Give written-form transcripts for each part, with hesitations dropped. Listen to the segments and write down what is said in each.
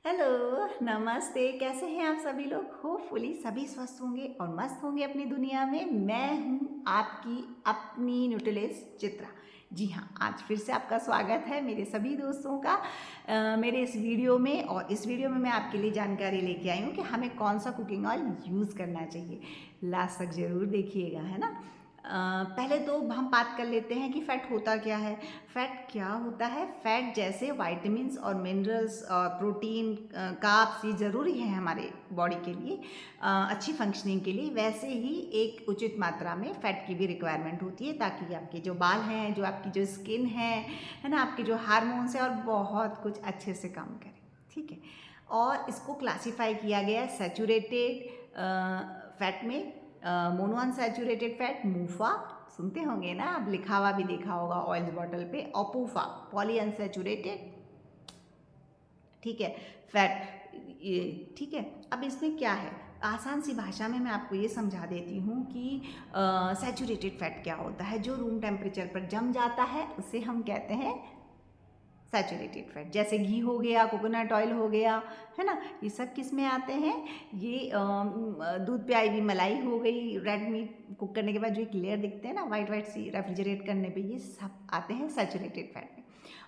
Hello, नमस्ते। कैसे हैं आप सभी लोग? होपफुली सभी स्वस्थ होंगे और मस्त होंगे अपनी दुनिया में। मैं हूँ आपकी अपनी न्यूट्रिलिस्ट चित्रा। जी हाँ, आज फिर से आपका स्वागत है मेरे सभी दोस्तों का मेरे इस वीडियो में। और इस वीडियो में मैं आपके लिए जानकारी लेके आई हूँ कि हमें कौन सा कुकिंग ऑयल यूज़ करना चाहिए। लास्ट तक ज़रूर देखिएगा, है ना। पहले तो हम बात कर लेते हैं कि फ़ैट होता क्या है। फ़ैट क्या होता है? फ़ैट जैसे वाइटामिन्स और मिनरल्स और प्रोटीन, कार्ब्स, ये ज़रूरी है हमारे बॉडी के लिए, अच्छी फंक्शनिंग के लिए, वैसे ही एक उचित मात्रा में फ़ैट की भी रिक्वायरमेंट होती है ताकि आपके जो बाल हैं, जो आपकी जो स्किन है ना, आपके जो हार्मोन्स हैं और बहुत कुछ अच्छे से काम करें। ठीक है। और इसको क्लासिफाई किया गया है सैचुरेटेड फ़ैट में, मोनो अनसैचुरेटेड फैट मूफा, सुनते होंगे ना, अब लिखा हुआ भी देखा होगा ऑयल बॉटल पे, और पूफा पॉली अनसैचुरेटेड, ठीक है, फैट ये। ठीक है। अब इसमें क्या है, आसान सी भाषा में मैं आपको ये समझा देती हूँ कि सैचुरेटेड फैट क्या होता है। जो रूम टेम्परेचर पर जम जाता है उसे हम कहते हैं सैचुरेटेड फैट। जैसे घी हो गया, कोकोनट ऑयल हो गया, है ना, ये सब किस में आते हैं? ये दूध पे आई हुई मलाई हो गई, रेड मीट कुक करने के बाद जो एक लेयर दिखते हैं ना वाइट वाइट सी रेफ्रिजरेट करने पे, ये सब आते हैं सैचुरेटेड फैट में।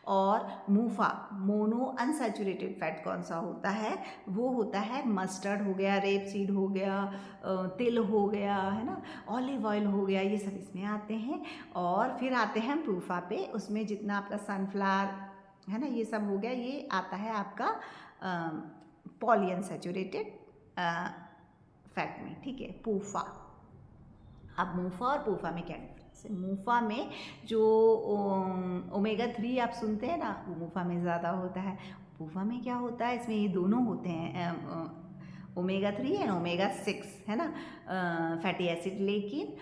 और मूफा मोनो अनसैचुरेटेड फैट कौन सा होता है? वो होता है मस्टर्ड हो गया, रेप सीड हो गया, तिल हो गया, है ना, ऑलिव ऑयल हो गया, ये सब इसमें आते हैं। और फिर आते हैं प्रूफा पे, उसमें जितना आपका सनफ्लावर है ना, ये सब हो गया, ये आता है आपका पॉली अनसैचुरेटेड फैट में। ठीक है, पूफा। अब मूफा और पूफा में क्या डिफरेंस है? मूफा में जो ओमेगा 3 आप सुनते हैं ना, वो मूफा में ज़्यादा होता है। पूफा में क्या होता है? इसमें ये दोनों होते हैं, ओमेगा 3 एंड ओमेगा 6, है ना, फैटी एसिड, लेकिन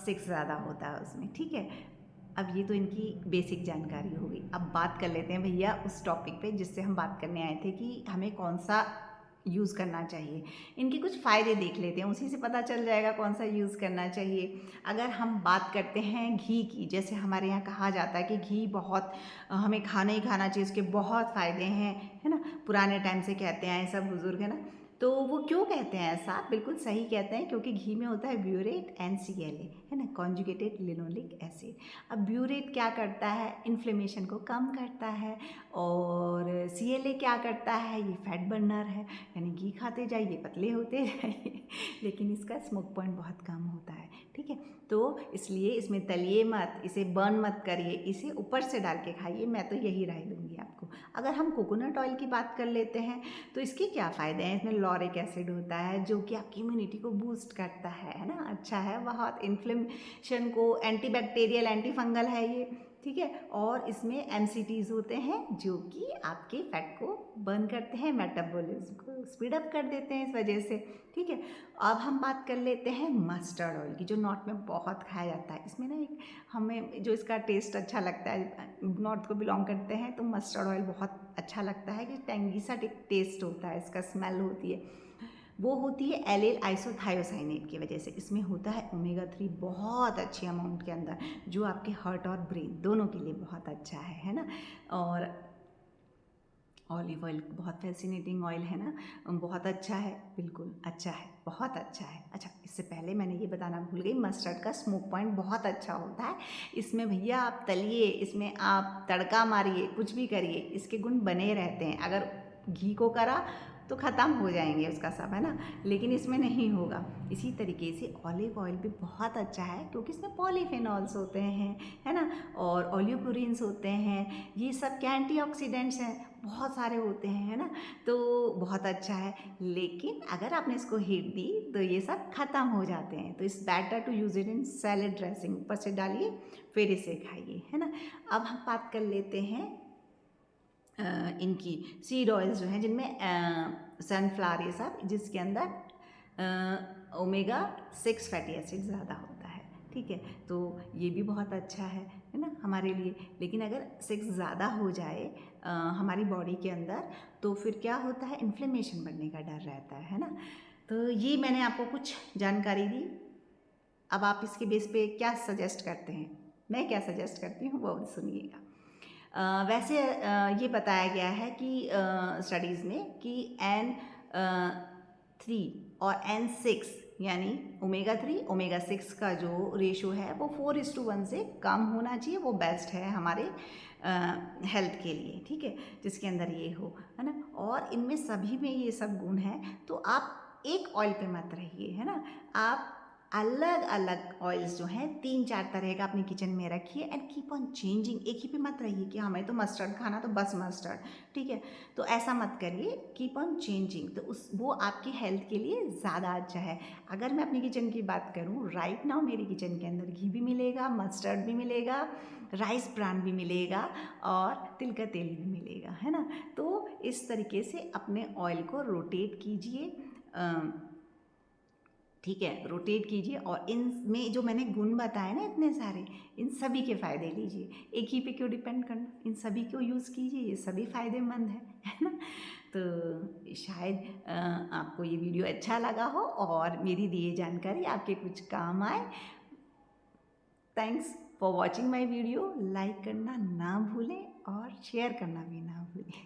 6 ज़्यादा होता है उसमें। ठीक है। अब ये तो इनकी बेसिक जानकारी हो गई। अब बात कर लेते हैं भैया उस टॉपिक पे जिससे हम बात करने आए थे कि हमें कौन सा यूज़ करना चाहिए। इनके कुछ फ़ायदे देख लेते हैं, उसी से पता चल जाएगा कौन सा यूज़ करना चाहिए। अगर हम बात करते हैं घी की, जैसे हमारे यहाँ कहा जाता है कि घी बहुत हमें खाना ही खाना चाहिए, उसके बहुत फ़ायदे हैं, है ना, पुराने टाइम से कहते हैं सब बुज़ुर्ग, है ना। तो वो क्यों कहते हैं ऐसा? बिल्कुल सही कहते हैं, क्योंकि घी में होता है ब्यूरेट एंड CLA, है ना, कॉन्जुगेटेड लिनोलिक एसिड। अब ब्यूरेट क्या करता है? इन्फ्लेमेशन को कम करता है। और CLA क्या करता है? ये फैट बर्नर है, यानी घी खाते जाइए पतले होते जाइए लेकिन इसका स्मोक पॉइंट बहुत कम होता है। ठीक है। तो इसलिए इसमें तलिए मत, इसे बर्न मत करिए, इसे ऊपर से डाल के खाइए। मैं तो यही राय दूंगी आपको। अगर हम कोकोनट ऑयल की बात कर लेते हैं तो इसके क्या फ़ायदे हैं? इसमें लॉरिक एसिड होता है जो कि आपकी इम्यूनिटी को बूस्ट करता है ना, अच्छा है बहुत, इन्फ्लेमेशन को, एंटी बैक्टीरियल एंटी फंगल है ये। ठीक है। और इसमें MCTs होते हैं जो कि आपके फैट को बर्न करते हैं, मेटाबॉलिज्म को स्पीड अप कर देते हैं इस वजह से। ठीक है। अब हम बात कर लेते हैं मस्टर्ड ऑयल की, जो नॉर्थ में बहुत खाया जाता है। इसमें ना एक हमें जो इसका टेस्ट अच्छा लगता है, नॉर्थ को बिलोंग करते हैं तो मस्टर्ड ऑयल बहुत अच्छा लगता है कि टेंगी सा टेस्ट होता है, इसका स्मेल होती है। वो होती है एलिल आइसोथायोसाइनेट की वजह से। इसमें होता है ओमेगा 3 बहुत अच्छी अमाउंट के अंदर, जो आपके हार्ट और ब्रेन दोनों के लिए बहुत अच्छा है ना। और ऑलिव ऑयल बहुत फैसिनेटिंग ऑयल है ना, बहुत अच्छा है, बिल्कुल अच्छा है, बहुत अच्छा है। अच्छा, इससे पहले मैंने ये बताना भूल गई, मस्टर्ड का स्मोक पॉइंट बहुत अच्छा होता है। इसमें भैया आप तलिए, इसमें आप तड़का मारिए, कुछ भी करिए, इसके गुण बने रहते हैं। अगर घी को करा तो ख़त्म हो जाएंगे उसका सब, है ना, लेकिन इसमें नहीं होगा। इसी तरीके से ऑलिव ऑयल भी बहुत अच्छा है क्योंकि इसमें पॉलीफेनॉल्स होते हैं, है ना, और ओलियोपुरिन्स होते हैं। ये सब क्या एंटीऑक्सीडेंट्स हैं, बहुत सारे होते हैं, है ना, तो बहुत अच्छा है। लेकिन अगर आपने इसको हीट दी तो ये सब ख़त्म हो जाते हैं। तो it's better to use it in salad dressing, ऊपर से डालिए फिर इसे खाइए, है ना। अब हम बात कर लेते हैं इनकी सीड ऑयल्स जो हैं, जिनमें सनफ्लावर, ये सब, जिसके अंदर ओमेगा 6 फैटी एसिड ज़्यादा होता है। ठीक है। तो ये भी बहुत अच्छा है ना, हमारे लिए। लेकिन अगर 6 ज़्यादा हो जाए हमारी बॉडी के अंदर तो फिर क्या होता है? इन्फ्लेमेशन बढ़ने का डर रहता है ना। तो ये मैंने आपको कुछ जानकारी दी। अब आप इसके बेस पे क्या सजेस्ट करते हैं? मैं क्या सजेस्ट करती हूँ वो सुनिएगा। वैसे ये बताया गया है कि स्टडीज़ में कि N3 और N6 यानी ओमेगा 3 ओमेगा 6 का जो रेशो है वो 4:1 से कम होना चाहिए। वो बेस्ट है हमारे हेल्थ के लिए, ठीक है, जिसके अंदर ये हो, है ना। और इनमें सभी में ये सब गुण हैं। तो आप एक ऑयल पे मत रहिए, है ना। आप अलग अलग ऑयल्स जो हैं 3-4 तरह का अपने किचन में रखिए एंड कीप ऑन चेंजिंग। एक ही पे मत रहिए कि हमें तो मस्टर्ड खाना तो बस मस्टर्ड, ठीक है। तो ऐसा मत करिए, कीप ऑन चेंजिंग। तो वो आपकी हेल्थ के लिए ज़्यादा अच्छा है। अगर मैं अपनी किचन की बात करूँ, राइट नाउ मेरी किचन के अंदर घी भी मिलेगा, मस्टर्ड भी मिलेगा, राइस ब्रान भी मिलेगा और तिल का तेल भी मिलेगा, है ना। तो इस तरीके से अपने ऑयल को रोटेट कीजिए, ठीक है, रोटेट कीजिए। और इनमें जो मैंने गुण बताए ना इतने सारे, इन सभी के फ़ायदे लीजिए। एक ही पे क्यों डिपेंड करना, इन सभी को यूज़ कीजिए, ये सभी फ़ायदेमंद है ना। तो शायद आपको ये वीडियो अच्छा लगा हो और मेरी दी जानकारी आपके कुछ काम आए। Thanks for watching my video. Like करना ना भूलें और शेयर करना भी ना भूलें।